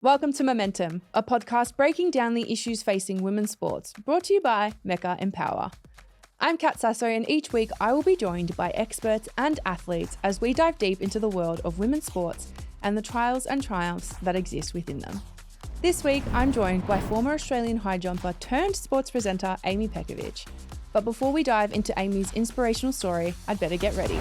Welcome to Momentum, a podcast breaking down the issues facing women's sports, brought to you by Mecca Empower. I'm Kat Sasso, and each week I will be joined by experts and athletes as we dive deep into the world of women's sports and the trials and triumphs that exist within them. This week, I'm joined by former Australian high jumper turned sports presenter Amy Pejkovic. But before we dive into Amy's inspirational story, I'd better get ready.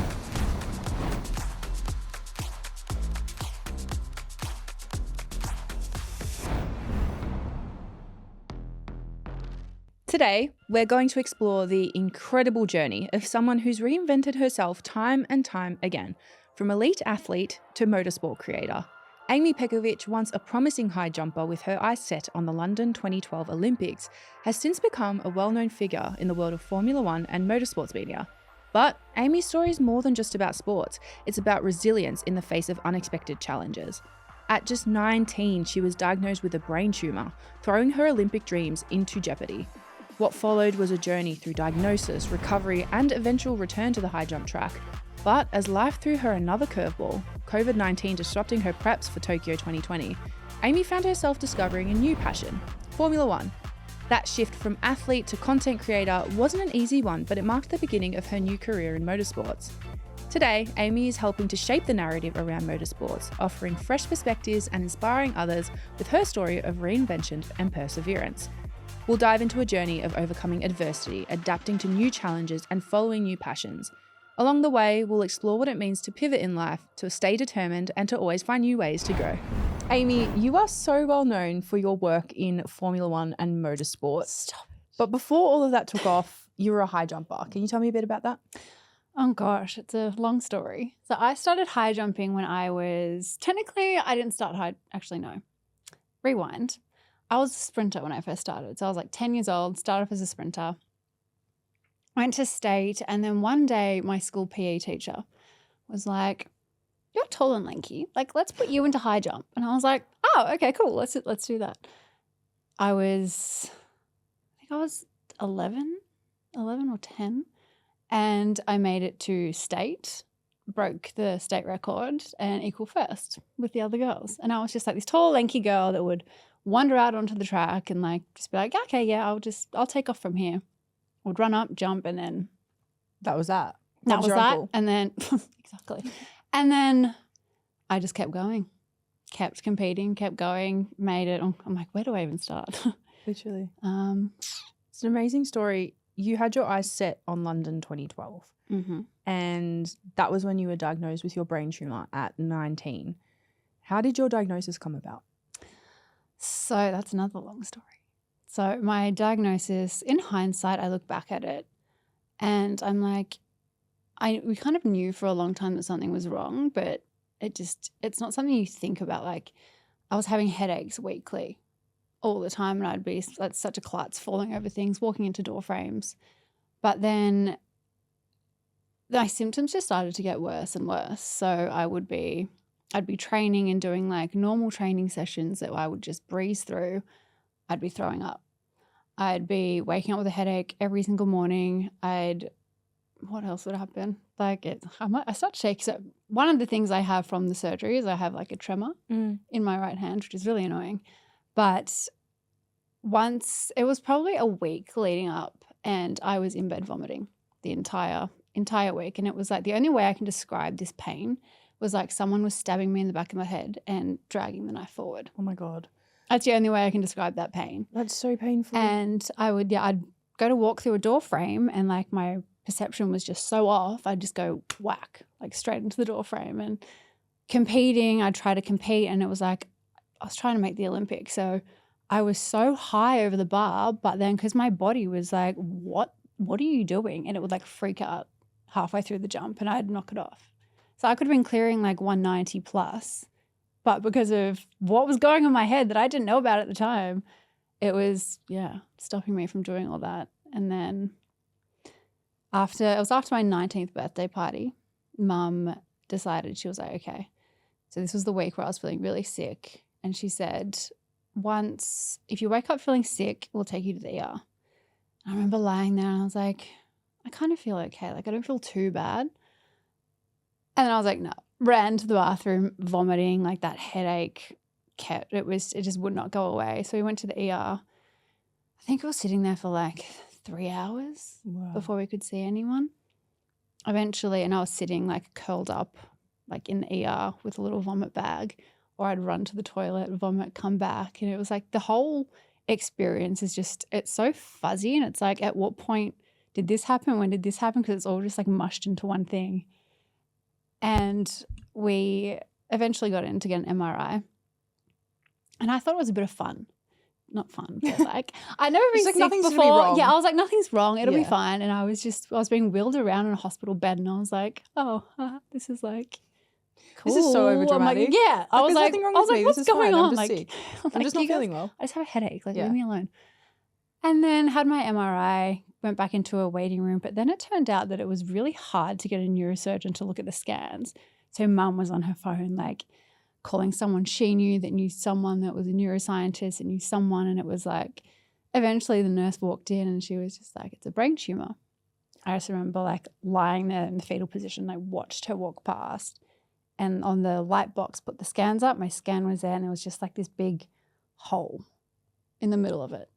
Today, we're going to explore the incredible journey of someone who's reinvented herself time and time again, from elite athlete to motorsport creator. Amy Pejkovic, once a promising high jumper with her eyes set on the London 2012 Olympics, has since become a well-known figure in the world of Formula One and motorsports media. But Amy's story is more than just about sports. It's about resilience in the face of unexpected challenges. At just 19, she was diagnosed with a brain tumour, throwing her Olympic dreams into jeopardy. What followed was a journey through diagnosis, recovery, and eventual return to the high jump track. But as life threw her another curveball, COVID-19 disrupting her preps for Tokyo 2020, Amy found herself discovering a new passion, Formula One. That shift from athlete to content creator wasn't an easy one, but it marked the beginning of her new career in motorsports. Today, Amy is helping to shape the narrative around motorsports, offering fresh perspectives and inspiring others with her story of reinvention and perseverance. We'll dive into a journey of overcoming adversity, adapting to new challenges, and following new passions. Along the way, we'll explore what it means to pivot in life, to stay determined, and to always find new ways to grow. Amy, you are so well known for your work in Formula One and motorsport. Stop it. But before all of that took off, you were a high jumper. Can you tell me a bit about that? Oh gosh, it's a long story. So I started high jumping when I didn't start high, actually no. Rewind. I was a sprinter when I first started. So I was like 10 years old, started off as a sprinter, went to state, and then one day my school PE teacher was like, "You're tall and lanky. Like, let's put you into high jump." And I was like, "Oh, okay, cool. Let's do that." I think I was 11 or 10, and I made it to state, broke the state record, and equal first with the other girls. And I was just like this tall, lanky girl that would wander out onto the track and like just be like, "Okay, yeah, I'll take off from here." Would run up, jump, and then That was that. that was your that. uncle? And then exactly. And then I just kept going, kept competing, kept going, made it. I'm like, where do I even start? Literally. It's an amazing story. You had your eyes set on London 2012, and that was when you were diagnosed with your brain tumour at 19. How did your diagnosis come about? So that's another long story. So my diagnosis, in hindsight, I look back at it and I'm like, we kind of knew for a long time that something was wrong, but it's not something you think about. Like, I was having headaches weekly all the time, and I'd be like such a klutz, falling over things, walking into door frames. But then my symptoms just started to get worse and worse. So I'd be training and doing like normal training sessions that I would just breeze through. I'd be throwing up. I'd be waking up with a headache every single morning. What else would happen? Like I start to shake. So one of the things I have from the surgery is I have like a tremor in my right hand, which is really annoying. But once, it was probably a week leading up, and I was in bed vomiting the entire week. And it was like the only way I can describe this pain was like someone was stabbing me in the back of my head and dragging the knife forward. Oh my God. That's the only way I can describe that pain. That's so painful. And I'd go to walk through a door frame, and like my perception was just so off. I'd just go whack, like straight into the door frame. And competing, I'd try to compete, and it was like I was trying to make the Olympics. So I was so high over the bar, but then because my body was like, what are you doing? And it would like freak out halfway through the jump, and I'd knock it off. So I could have been clearing like 190 plus, but because of what was going on in my head that I didn't know about at the time, it was, stopping me from doing all that. And then it was after my 19th birthday party, Mum decided, she was like, okay. So this was the week where I was feeling really sick. And she said, if you wake up feeling sick, we'll take you to the ER. I remember lying there and I was like, I kind of feel okay. Like, I don't feel too bad. And then I was like, no. Ran to the bathroom, vomiting, like that headache kept, it just would not go away. So we went to the ER. I think I was sitting there for like 3 hours before we could see anyone. Eventually, and I was sitting like curled up like in the ER with a little vomit bag, or I'd run to the toilet, vomit, come back. And it was like the whole experience is just, it's so fuzzy. And it's like, at what point did this happen? When did this happen? Because it's all just like mushed into one thing. And we eventually got in to get an MRI. And I thought it was a bit of fun. Not fun, but like I'd never been like sick nothing's before. gonna be wrong. Yeah, I was like, nothing's wrong. It'll be Yeah. fine. And I was being wheeled around in a hospital bed, and I was like, oh, this is like cool. This is so I'm like, overdramatic. yeah, I was there's like, nothing wrong with me. what's This is going fine. on? I'm just Like, sick. I'm like, just not you guys- feeling well. I just have a headache. Like, Yeah. leave me alone. And then had my MRI, went back into a waiting room. But then it turned out that it was really hard to get a neurosurgeon to look at the scans. So Mum was on her phone, like calling someone she knew that knew someone that was a neuroscientist and knew someone. And it was like, eventually the nurse walked in and she was just like, it's a brain tumor. I just remember like lying there in the fetal position. I watched her walk past, and on the light box put the scans up. My scan was there, and there was just like this big hole in the middle of it.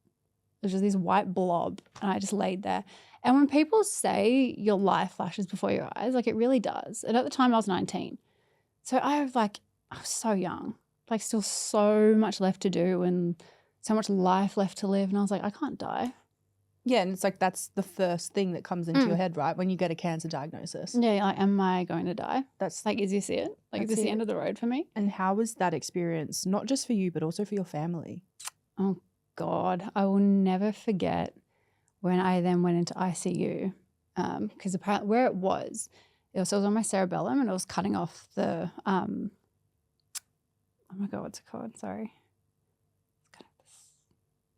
It was just this white blob, and I just laid there. And when people say your life flashes before your eyes, like it really does. And at the time I was 19. So I was so young, like still so much left to do and so much life left to live. And I was like, I can't die. Yeah, and it's like that's the first thing that comes into your head, right? When you get a cancer diagnosis. Yeah, like, am I going to die? That's Like, is this it? Like, is this the end of the road for me? And how was that experience, not just for you, but also for your family? Oh, God. I will never forget when I then went into ICU, because apparently where it was on my cerebellum, and it was cutting off the, oh my God, what's it called? Sorry.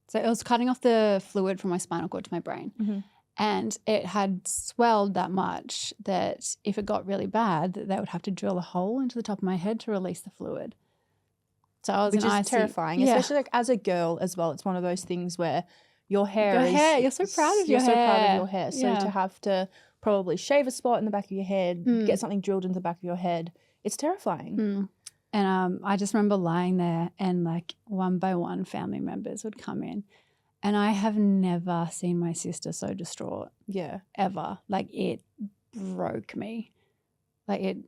So it was cutting off the fluid from my spinal cord to my brain. Mm-hmm. And it had swelled that much that if it got really bad, that they would have to drill a hole into the top of my head to release the fluid. So I was Which in is ICU. terrifying, Yeah. especially like as a girl as well. It's one of those things where your hair you're so proud of you're your so hair. proud of your hair. So Yeah. to have to probably shave a spot in the back of your head, get something drilled into the back of your head, it's terrifying. And I just remember lying there, and like one by one family members would come in. And I have never seen my sister so distraught. Yeah. Ever. Like, it broke me. Like,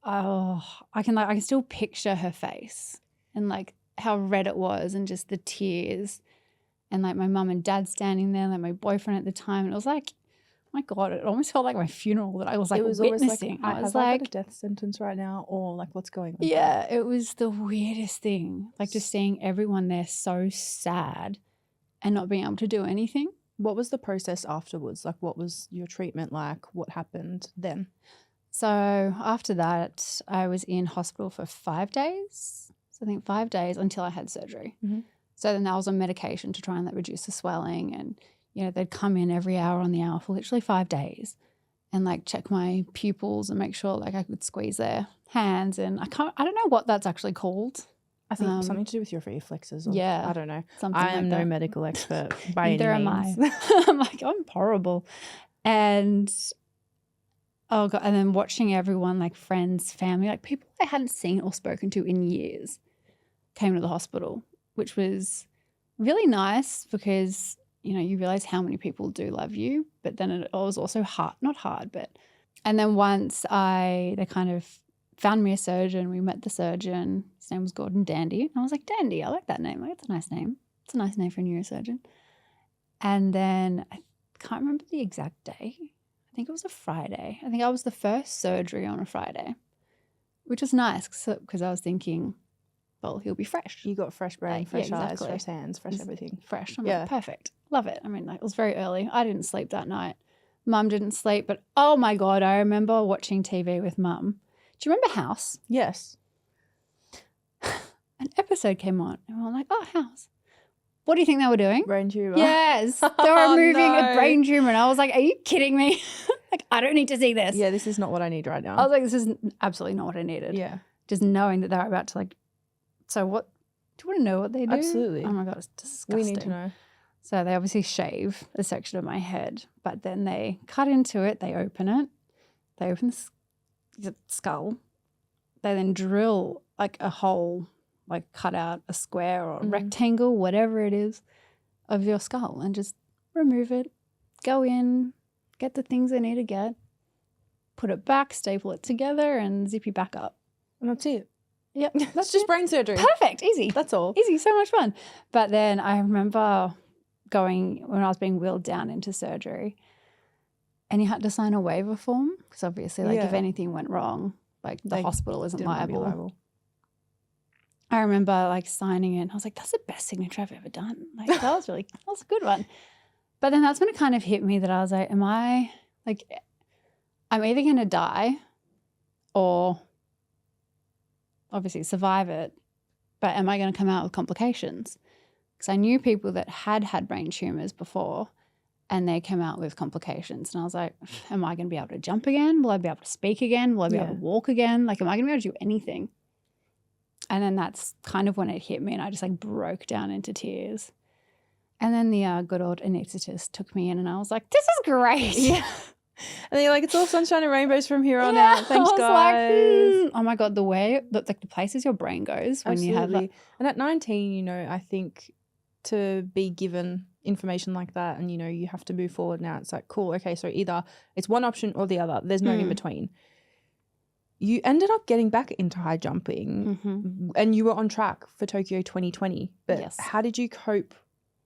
I can still picture her face and like how red it was, and just the tears, and like my mum and dad standing there, like my boyfriend at the time. And it was like, oh my God, it almost felt like my funeral that I was like it was witnessing. almost like, I was have I like, got a death sentence right now, or like what's going on? yeah, it was the weirdest thing. Like, just seeing everyone there so sad and not being able to do anything. What was the process afterwards? Like, what was your treatment like? What happened then? So after that, I was in hospital for 5 days. So I think 5 days until I had surgery. Mm-hmm. So then I was on medication to try and like reduce the swelling, and they'd come in every hour on the hour for literally 5 days and like check my pupils and make sure like I could squeeze their hands. And I don't know what that's actually called. I think something to do with your reflexes. Or, Yeah, I don't know. something I am like no that. medical expert by any Neither means. am I. I'm like, I'm horrible. And oh God, and then watching everyone, like friends, family, like people I hadn't seen or spoken to in years, came to the hospital, which was really nice because, you realize how many people do love you, but then it was also hard, not hard, but, and then once they kind of found me a surgeon, we met the surgeon, his name was Gordon Dandy. And I was like, Dandy, I like that name. Like, it's a nice name. It's a nice name for a neurosurgeon. And then I can't remember the exact day. I think it was a Friday. I think I was the first surgery on a Friday, which was nice because I was thinking, well, he'll be fresh. You got fresh brain, fresh eyes, exactly. fresh hands, fresh everything. Fresh. I'm Yeah. like, perfect. Love it. I mean, like, it was very early. I didn't sleep that night. Mum didn't sleep, but oh my God, I remember watching TV with Mum. Do you remember House? Yes. An episode came on and we were like, oh, House. What do you think they were doing? Brain tumor. Yes. They were Oh, removing no. a brain tumor. And I was like, are you kidding me? Like, I don't need to see this. Yeah, this is not what I need right now. I was like, this is absolutely not what I needed. Yeah. Just knowing that they're about to like, so what, do you want to know what they do? Absolutely. Oh my God, it's disgusting. We need to know. So they obviously shave a section of my head, but then they cut into it, they open it, the skull. They then drill like a hole like cut out a square or a Mhm. rectangle, whatever it is, of your skull and just remove it, go in, get the things they need to get, put it back, staple it together and zip you back up. And that's it. Yep. That's just brain surgery. Perfect. Easy. That's all. Easy. So much fun. But then I remember going when I was being wheeled down into surgery and you had to sign a waiver form because obviously like if Yeah. anything went wrong, like the They hospital isn't Didn't wanna be liable. I remember like signing it and I was like, that's the best signature I've ever done. Like that was a good one. But then that's when it kind of hit me that I was like, I'm either going to die or obviously survive it, but am I going to come out with complications? Because I knew people that had brain tumors before and they came out with complications. And I was like, am I going to be able to jump again? Will I be able to speak again? Will I be able to walk again? Like, am I going to be able to do anything? And then that's kind of when it hit me and I just like broke down into tears. And then the good old anaesthetist took me in and I was like, this is great. Yeah. And then you're like, it's all sunshine and rainbows from here on Yeah, out. Thanks, I was guys. like, oh my God, the way, like the places your brain goes when you have Absolutely. that. And at 19, you know, I think to be given information like that and, you know, you have to move forward now. It's like, cool, okay, so either it's one option or the other. There's no in between. You ended up getting back into high jumping and you were on track for Tokyo 2020. But Yes. how did you cope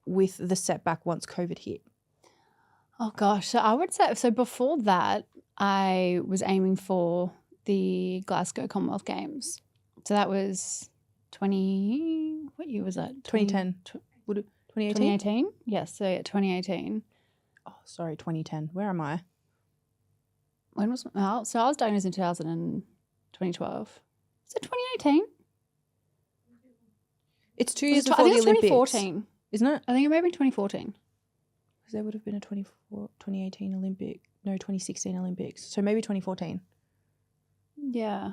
with the setback once COVID hit? Oh gosh, so I would say, so before that, I was aiming for the Glasgow Commonwealth Games. So that was what year was that? 2010. 2018? 2018? Yes, so yeah, 2018. Oh, sorry, 2010. Where am I? When was, so I was diagnosed in 2012. Is it 2018? It's 2 years I before think the it's Olympics. 2014. Isn't it? I think it may have been 2014. Because there would have been a 2018 Olympic, no, 2016 Olympics. So maybe 2014. Yeah.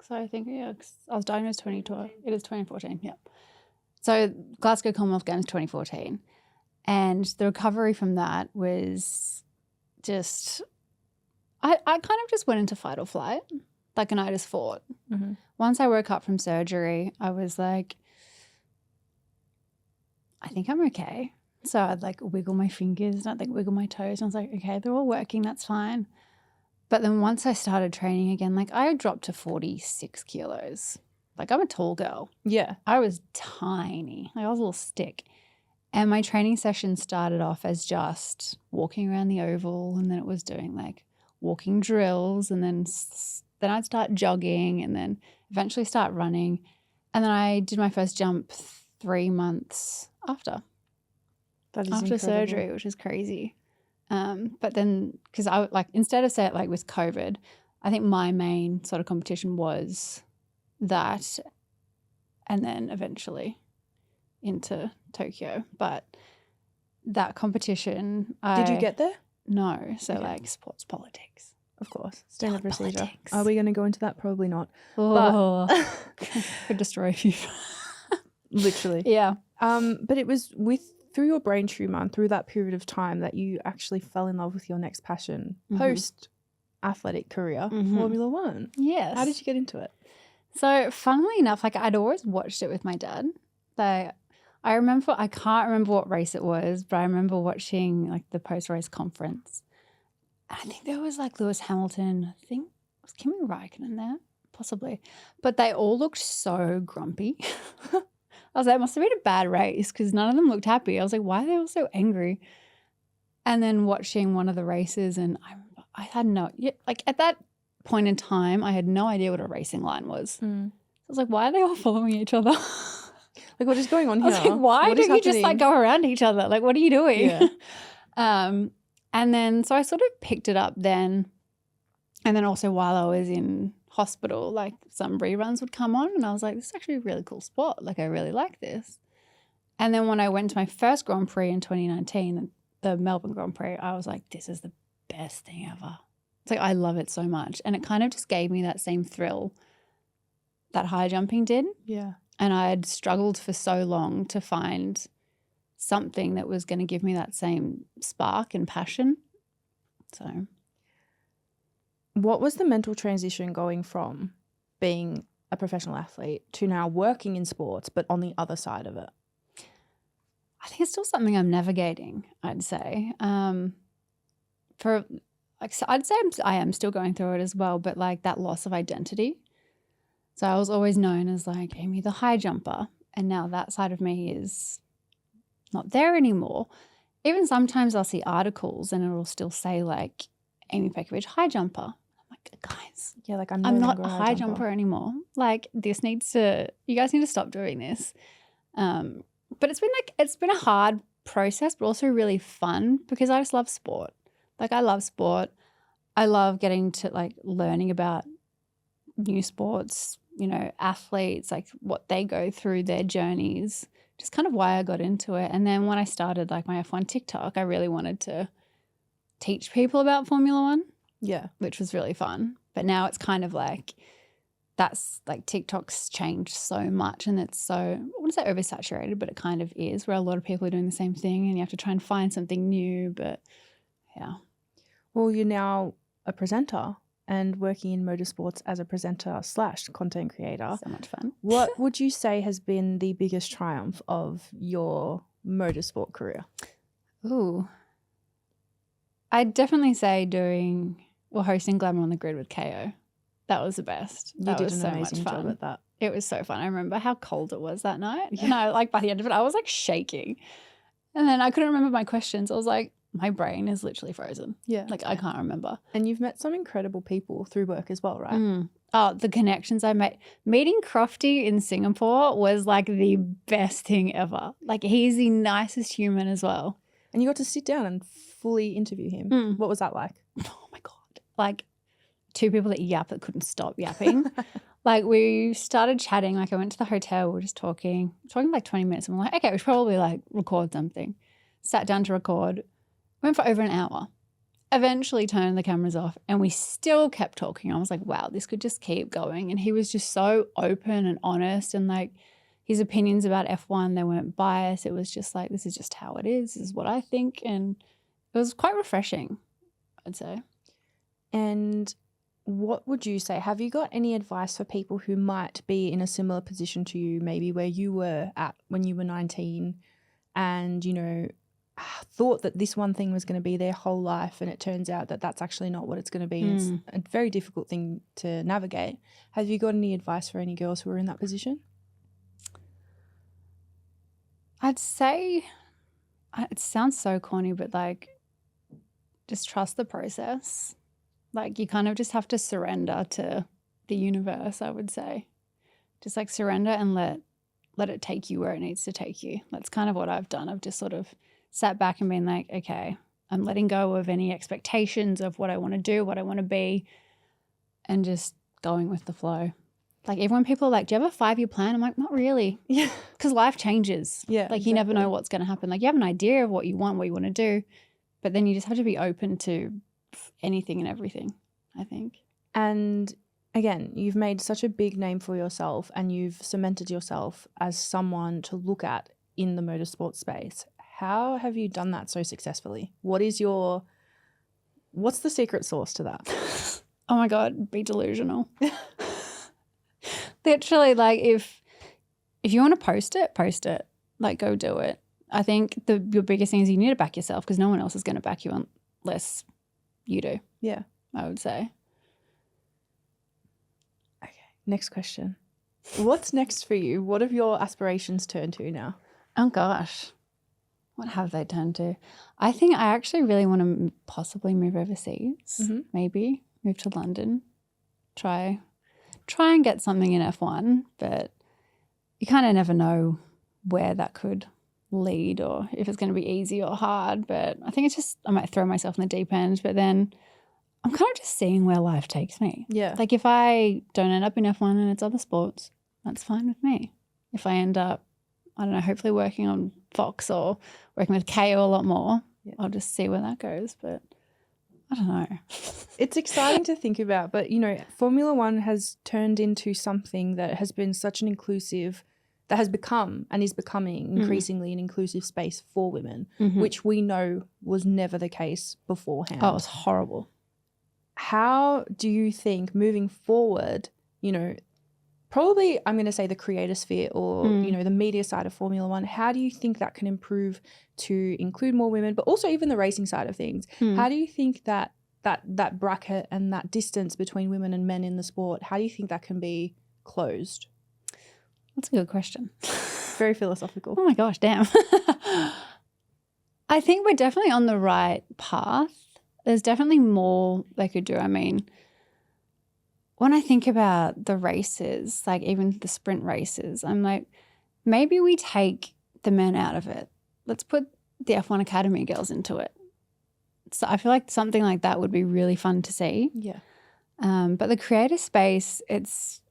So I think, 'cause I was diagnosed 2012. It is 2014, yeah. So Glasgow Commonwealth Games 2014. And the recovery from that was just, I kind of just went into fight or flight. Like, and I just fought. Mm-hmm. Once I woke up from surgery, I was like, I think I'm okay. So I'd like wiggle my fingers and I'd like wiggle my toes. And I was like, okay, they're all working. That's fine. But then once I started training again, like I dropped to 46 kilos. Like I'm a tall girl. Yeah. I was tiny. Like I was a little stick. And my training session started off as just walking around the oval and then it was doing like walking drills and then I'd start jogging and then eventually start running. And then I did my first jump 3 months after. That is After incredible. surgery, which is crazy. But then, because I like instead of say it like with COVID, I think my main sort of competition was that, and then eventually into Tokyo. But that competition, Did you get there? No. So Okay. like sports politics. Of course. Standard Sport procedure. politics. Are we going to go into that? Probably not. Oh, could destroy you. Literally. Yeah. But it was through your brain tumor and through that period of time that you actually fell in love with your next passion, post athletic career, Formula One. Yes. How did you get into it? So funnily enough, like I'd always watched it with my dad. I can't remember what race it was, but I remember watching like the post-race conference. I think there was like Lewis Hamilton. I think was Kimi Räikkönen there, possibly. But they all looked so grumpy. I was like, it must have been a bad race because none of them looked happy. I was like, why are they all so angry? And then watching one of the races and I had like at that point in time, I had no idea what a racing line was. I was like, why are they all following each other? Like, what is going on I here? was like, why What is don't you just like happening? go around each other? Like, what are you doing? Yeah. And then, so I sort of picked it up then. And then also while I was in hospital, like some reruns would come on and I was like, this is actually a really cool sport. Like, I really like this. And then when I went to my first Grand Prix in 2019, the Melbourne Grand Prix, I was like, this is the best thing ever. It's like, I love it so much. And it kind of just gave me that same thrill that high jumping did. Yeah. And I had struggled for so long to find something that was going to give me that same spark and passion. So, What was the mental transition going from being a professional athlete to now working in sports, but on the other side of it? I think it's still something I'm navigating, I'd say. For like, so I'd say I am still going through it as well, but like that loss of identity. So I was always known as like Amy the high jumper, and now that side of me is not there anymore. Even sometimes I'll see articles and it'll still say like Amy Pejkovic high jumper. I'm like, guys, Yeah, like I'm not a high jumper anymore. Like you guys need to stop doing this. But it's been a hard process, but also really fun because I just love sport. Like I love sport. I love getting to like learning about new sports, you know, athletes, like what they go through, their journeys, just kind of why I got into it. And then when I started like my F1 TikTok, I really wanted to teach people about Formula One. Yeah. Which was really fun. But now it's kind of like that's like TikTok's changed so much and it's so, I wouldn't say oversaturated, but it kind of is where a lot of people are doing the same thing and you have to try and find something new. But yeah. Well, you're now a presenter and working in motorsports as a presenter / content creator. So much fun. What would you say has been the biggest triumph of your motorsport career? Ooh. I'd definitely say hosting Glamour on the Grid with KO. That was the best. You That did was an so amazing much job fun. at that. It was so fun. I remember how cold it was that night. And I, like by the end of it, I was like shaking. And then I couldn't remember my questions. I was like, my brain is literally frozen. Yeah. Like I can't remember. And you've met some incredible people through work as well, right? Oh, the connections I made. Meeting Crofty in Singapore was like the best thing ever. Like he's the nicest human as well. And you got to sit down and fully interview him. What was that like? Oh my God. Like two people that yap that couldn't stop yapping. Like we started chatting, like I went to the hotel, we were just talking like 20 minutes. And we're like, okay, we should probably like record something. Sat down to record, went for over an hour. Eventually turned the cameras off and we still kept talking. I was like, wow, this could just keep going. And he was just so open and honest and like his opinions about F1, they weren't biased. It was just like, this is just how it is. This is what I think. And it was quite refreshing, I'd say. And what would you say? Have you got any advice for people who might be in a similar position to you, maybe where you were at when you were 19 and, you know, thought that this one thing was going to be their whole life and it turns out that that's actually not what it's going to be. It's a very difficult thing to navigate. Have you got any advice for any girls who are in that position? I'd say, it sounds so corny, but like just trust the process. Like you kind of just have to surrender to the universe, I would say. Just like surrender and let it take you where it needs to take you. That's kind of what I've done. I've just sort of sat back and been like, okay, I'm letting go of any expectations of what I want to do, what I want to be, and just going with the flow. Like even when people are like, do you have a 5-year plan? I'm like, not really. Yeah. Because life changes. Yeah. Like you never know what's going to happen. Like you have an idea of what you want to do, but then you just have to be open to anything and everything, I think. And again, you've made such a big name for yourself and you've cemented yourself as someone to look at in the motorsport space. How have you done that so successfully? What's the secret sauce to that? Oh my God, be delusional. Literally, like if you want to post it. Like go do it. I think your biggest thing is you need to back yourself because no one else is going to back you unless you do. Yeah. I would say. Okay, next question. What's next for you? What have your aspirations turned to now? Oh gosh. What have they turned to? I think I actually really want to possibly move overseas, maybe move to London, try and get something in F1, but you kind of never know where that could lead or if it's going to be easy or hard. But I think it's just I might throw myself in the deep end, but then I'm kind of just seeing where life takes me. Yeah. Like if I don't end up in F1 and it's other sports, that's fine with me. If I end up, I don't know, hopefully working on Fox or working with KO a lot more, I'll just see where that goes. But I don't know. It's exciting to think about, but, you know, Formula One has turned into something that has been such an inclusive, that has become and is becoming increasingly an inclusive space for women, which we know was never the case beforehand. Oh, it was horrible. How do you think moving forward, you know, probably I'm going to say the creator sphere or, you know, the media side of Formula One. How do you think that can improve to include more women, but also even the racing side of things? How do you think that bracket and that distance between women and men in the sport, how do you think that can be closed? That's a good question. Very philosophical. Oh my gosh, damn. I think we're definitely on the right path. There's definitely more they could do. I mean, when I think about the races, like even the sprint races, I'm like, maybe we take the men out of it. Let's put the F1 Academy girls into it. So I feel like something like that would be really fun to see. Yeah. But the creator space, it's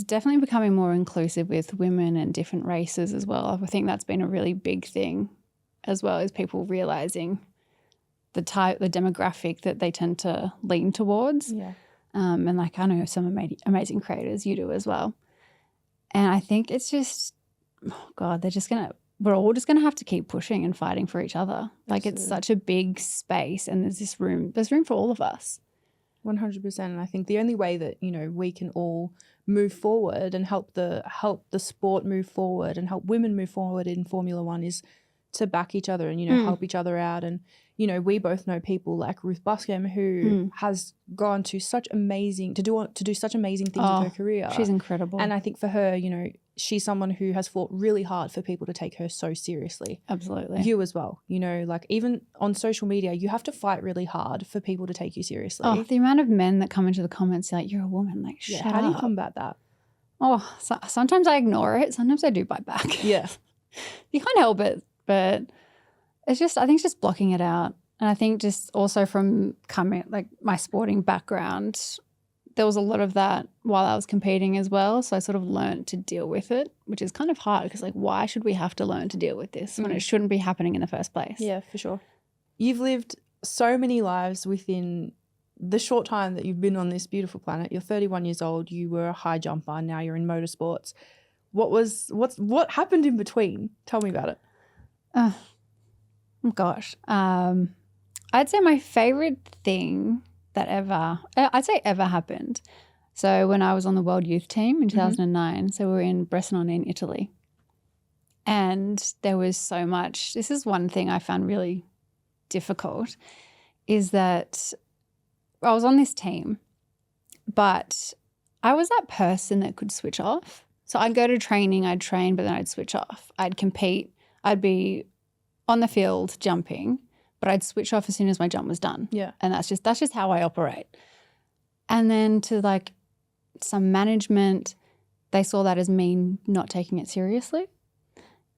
definitely becoming more inclusive with women and different races as well. I think that's been a really big thing as well, as people realizing the demographic that they tend to lean towards. Yeah. And like I know some amazing creators, you do as well. And I think it's just, oh God, we're all just gonna have to keep pushing and fighting for each other. Like It's such a big space, and there's room for all of us. 100%. And I think the only way that, you know, we can all move forward and help the sport move forward and help women move forward in Formula One is to back each other and, you know, help each other out. And, you know, we both know people like Ruth Buscombe who has gone to such amazing, to do such amazing things with her career. She's incredible. And I think for her, you know, she's someone who has fought really hard for people to take her so seriously. Absolutely. You as well, you know, like even on social media, you have to fight really hard for people to take you seriously. Oh, the amount of men that come into the comments like, you're a woman, like, shut How do you up. combat that? Oh, sometimes I ignore it. Sometimes I do bite back. Yeah. You can't help it, but I think it's just blocking it out. And I think just also from coming, like my sporting background, there was a lot of that while I was competing as well. So I sort of learned to deal with it, which is kind of hard because like, why should we have to learn to deal with this when it shouldn't be happening in the first place? Yeah, for sure. You've lived so many lives within the short time that you've been on this beautiful planet. You're 31 years old. You were a high jumper. Now you're in motorsports. What happened in between? Tell me about it. Oh gosh. I'd say my favorite thing that ever happened. So when I was on the World Youth Team in 2009, so we were in Bressanone in Italy. And there was so much, this is one thing I found really difficult, is that I was on this team, but I was that person that could switch off. So I'd go to training, I'd train, but then I'd switch off. I'd compete, I'd be on the field jumping, but I'd switch off as soon as my jump was done. Yeah. And that's just how I operate. And then to like some management, they saw that as me not taking it seriously.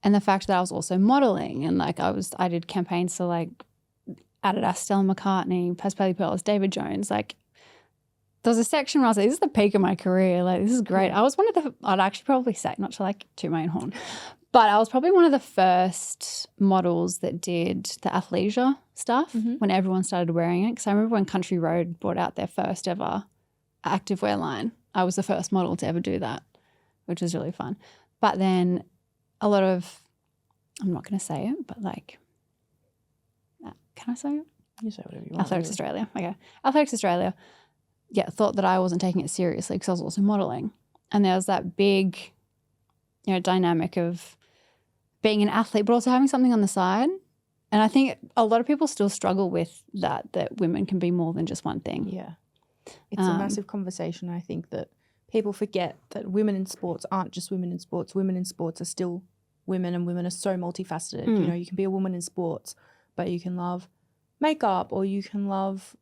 And the fact that I was also modeling and like I did campaigns for like Adidas, Stella McCartney, Pasquale Pearls, David Jones. Like there was a section where I was like, this is the peak of my career. Like this is great. I was one of the, I'd actually probably say, not to like toot my own horn, but I was probably one of the first models that did the athleisure stuff when everyone started wearing it. Because I remember when Country Road brought out their first ever activewear line, I was the first model to ever do that, which was really fun. But then a lot of, I'm not going to say it, but like, can I say it? You say whatever you want. Athletics Australia. Okay. Athletics Australia, thought that I wasn't taking it seriously because I was also modeling. And there was that big, dynamic of being an athlete, but also having something on the side. And I think a lot of people still struggle with that women can be more than just one thing. Yeah. It's a massive conversation. I think that people forget that women in sports aren't just women in sports. Women in sports are still women, and women are so multifaceted. You can be a woman in sports, but you can love makeup, or you can love,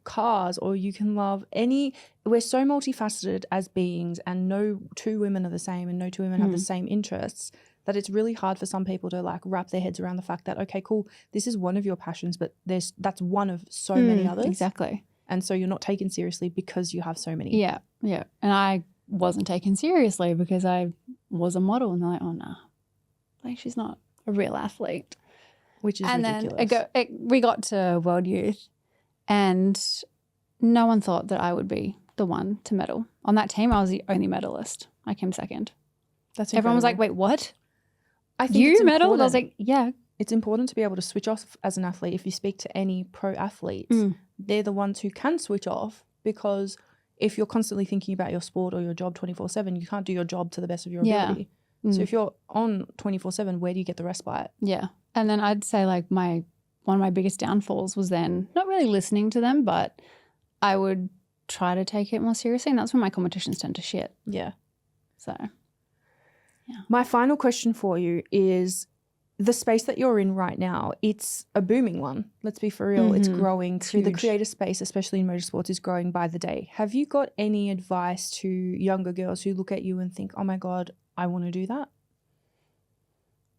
cars, or you can love we're so multifaceted as beings, and no two women are the same, and no two women have the same interests, that it's really hard for some people to like wrap their heads around the fact that, okay, cool, this is one of your passions, but that's one of so many others. Exactly. And so you're not taken seriously because you have so many. Yeah, yeah. And I wasn't taken seriously because I was a model, and they're like, oh, no, like she's not a real athlete. Which is ridiculous. Then we got to World Youth, and no one thought that I would be the one to medal. On that team, I was the only medalist. I came second. That's Everyone was like, wait, what? I think you medaled? I was like, yeah. It's important to be able to switch off as an athlete. If you speak to any pro athletes, they're the ones who can switch off, because if you're constantly thinking about your sport or your job 24/7, you can't do your job to the best of your Yeah. ability. So if you're on 24/7, where do you get the respite? Yeah. And then I'd say like one of my biggest downfalls was then not really listening to them, but I would try to take it more seriously. And that's when my competitions tend to shit. Yeah. So, My final question for you is the space that you're in right now, it's a booming one. Let's be for real. It's growing. The huge. creator space, especially in motorsports, is growing by the day. Have you got any advice to younger girls who look at you and think, oh my God, I want to do that?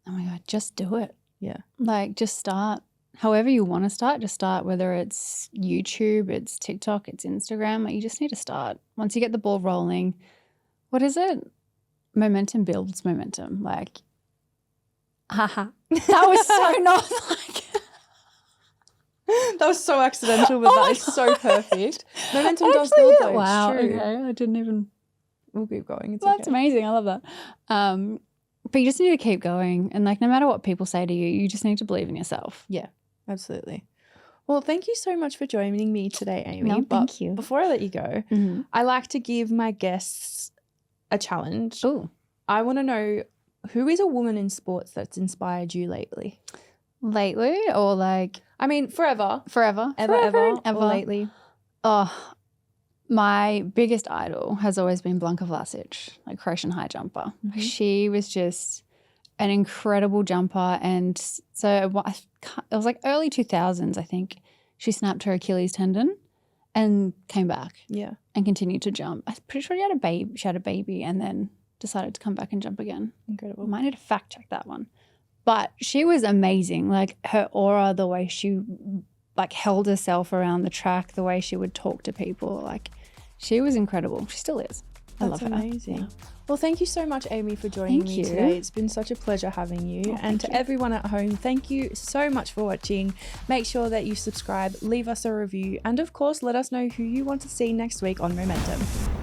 oh my God, just do it. Yeah. Like just start however you want to start, just start, whether it's YouTube, it's TikTok, it's Instagram. Like you just need to start. Once you get the ball rolling, what is it? Momentum builds momentum. Like, haha. That was so not like. That was so accidental, but Oh that my is so perfect. Momentum does Actually, build yeah. though. Wow. It's true. Okay. I didn't even. We'll keep going. It's That's okay. amazing. I love that. But you just need to keep going. And like no matter what people say to you, you just need to believe in yourself. Yeah, absolutely. Well, thank you so much for joining me today, Amy. No, But thank you. before I let you go, Mm-hmm. I like to give my guests a challenge. Oh, I want to know, who is a woman in sports that's inspired you lately? lately or like I mean, forever. forever? Ever, Forever, or lately. Oh, my biggest idol has always been Blanka Vlasic, like Croatian high jumper. Mhm. She was just an incredible jumper. And so it was like early 2000s, I think. She snapped her Achilles tendon and came back Yeah. and continued to jump. I'm pretty sure she had a baby and then decided to come back and jump again. Incredible. Might need to fact check that one. But she was amazing. Like her aura, the way she like held herself around the track, the way she would talk to people, like she was incredible. She still is. I love That's her. amazing. Yeah. Well, thank you so much, Amy, for joining Thank me you. today. It's been such a pleasure having you. Oh, and thank to you. everyone at home, thank you so much for watching. Make sure that you subscribe, leave us a review, and of course, let us know who you want to see next week on Momentum.